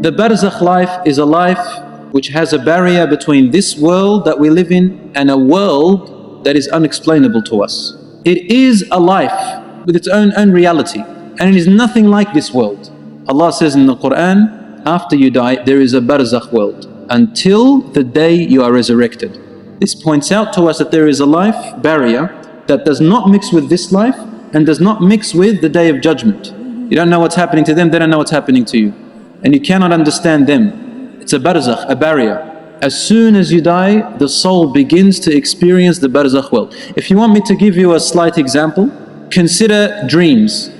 The barzakh life is a life which has a barrier between this world that we live in and a world that is unexplainable to us. It is a life with its own reality, and it is nothing like this world. Allah says in the Quran, after you die there is a barzakh world until the day you are resurrected. This points out to us that there is a life barrier that does not mix with this life and does not mix with the Day of Judgment. You don't know what's happening to them, they don't know what's happening to you, and you cannot understand them. It's a barzakh, a barrier. As soon as you die, the soul begins to experience the barzakh world. If you want me to give you a slight example, consider dreams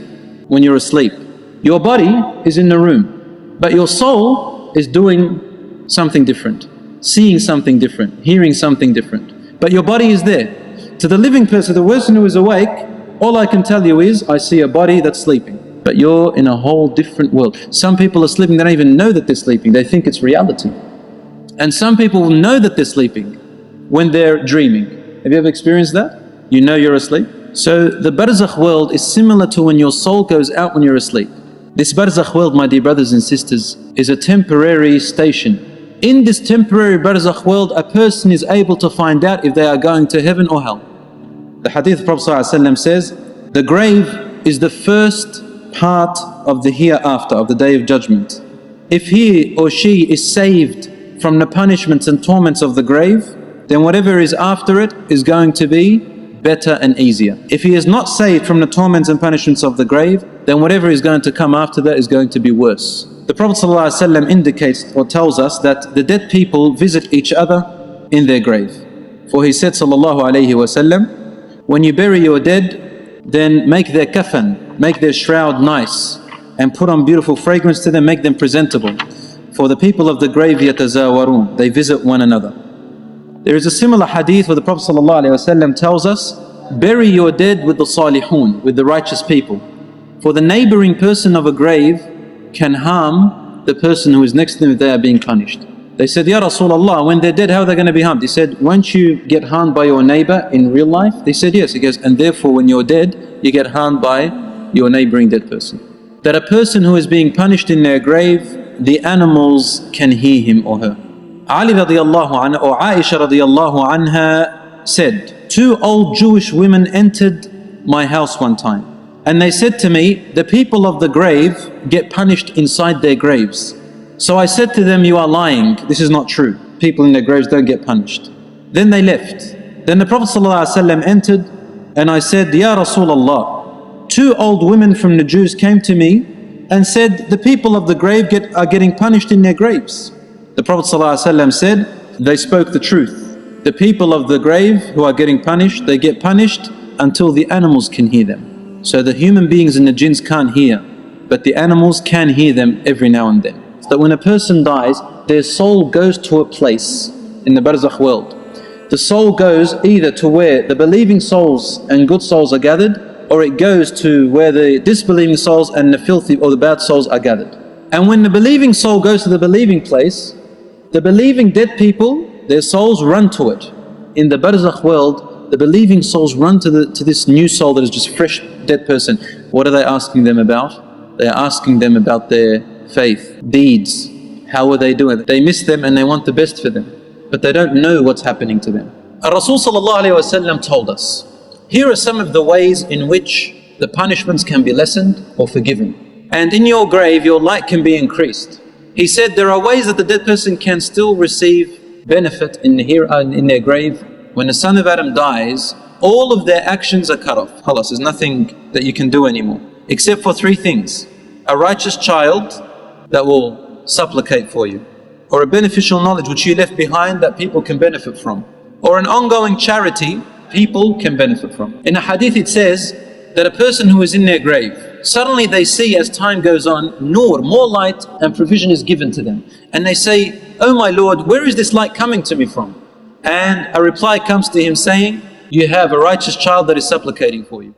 when you're asleep. Your body is in the room, but your soul is doing something different, seeing something different, hearing something different, but your body is there. To the living person, the person who is awake, all I can tell you is, I see a body that's sleeping, but you're in a whole different world. Some people are sleeping, they don't even know that they're sleeping, they think it's reality. And some people know that they're sleeping when they're dreaming. Have you ever experienced that? You know you're asleep? So the barzakh world is similar to when your soul goes out when you're asleep. This barzakh world, my dear brothers and sisters, is a temporary station. In this temporary barzakh world, a person is able to find out if they are going to heaven or hell. The hadith of Prophet ﷺ says, the grave is the first part of the hereafter, of the Day of Judgment. If he or she is saved from the punishments and torments of the grave, then whatever is after it is going to be better and easier. If he is not saved from the torments and punishments of the grave, then whatever is going to come after that is going to be worse. The Prophet ﷺ indicates or tells us that the dead people visit each other in their grave. For he said ﷺ, when you bury your dead, then make their kafan, make their shroud nice, and put on beautiful fragrance to them, make them presentable. For the people of the grave yatazawarun, they visit one another. There is a similar hadith where the Prophet ﷺ tells us, bury your dead with the salihun, with the righteous people. For the neighbouring person of a grave can harm the person who is next to them if they are being punished. They said, Ya Rasulullah, when they're dead, how are they going to be harmed? He said, won't you get harmed by your neighbour in real life? They said yes. He goes, and therefore when you're dead, you get harmed by your neighbouring dead person. That a person who is being punished in their grave, the animals can hear him or her. Ali radiallahu anha or Aisha radiallahu anha said, two old Jewish women entered my house one time, and they said to me, the people of the grave get punished inside their graves. So I said to them, you are lying, this is not true, people in their graves don't get punished. Then they left. Then the Prophet ﷺ entered, and I said, Ya Rasulullah, two old women from the Jews came to me and said, the people of the grave are getting punished in their graves. The Prophet ﷺ said, they spoke the truth. The people of the grave who are getting punished, they get punished until the animals can hear them. So the human beings and the jinns can't hear, but the animals can hear them every now and then. So that when a person dies, their soul goes to a place in the barzakh world. The soul goes either to where the believing souls and good souls are gathered, or it goes to where the disbelieving souls and the filthy or the bad souls are gathered. And when the believing soul goes to the believing place, the believing dead people, their souls run to it. In the barzakh world, the believing souls run to this new soul that is just fresh dead person. What are they asking them about? They are asking them about their faith, deeds, how are they doing? They miss them and they want the best for them, but they don't know what's happening to them. Rasul ﷺ told us, here are some of the ways in which the punishments can be lessened or forgiven. And in your grave, your light can be increased. He said there are ways that the dead person can still receive benefit in their grave. When the son of Adam dies, all of their actions are cut off. Khalas, there's nothing that you can do anymore, except for three things. A righteous child that will supplicate for you, or a beneficial knowledge which you left behind that people can benefit from, or an ongoing charity people can benefit from. In a hadith it says that a person who is in their grave, suddenly they see as time goes on, nur, more light and provision is given to them. And they say, oh my Lord, where is this light coming to me from? And a reply comes to him saying, you have a righteous child that is supplicating for you.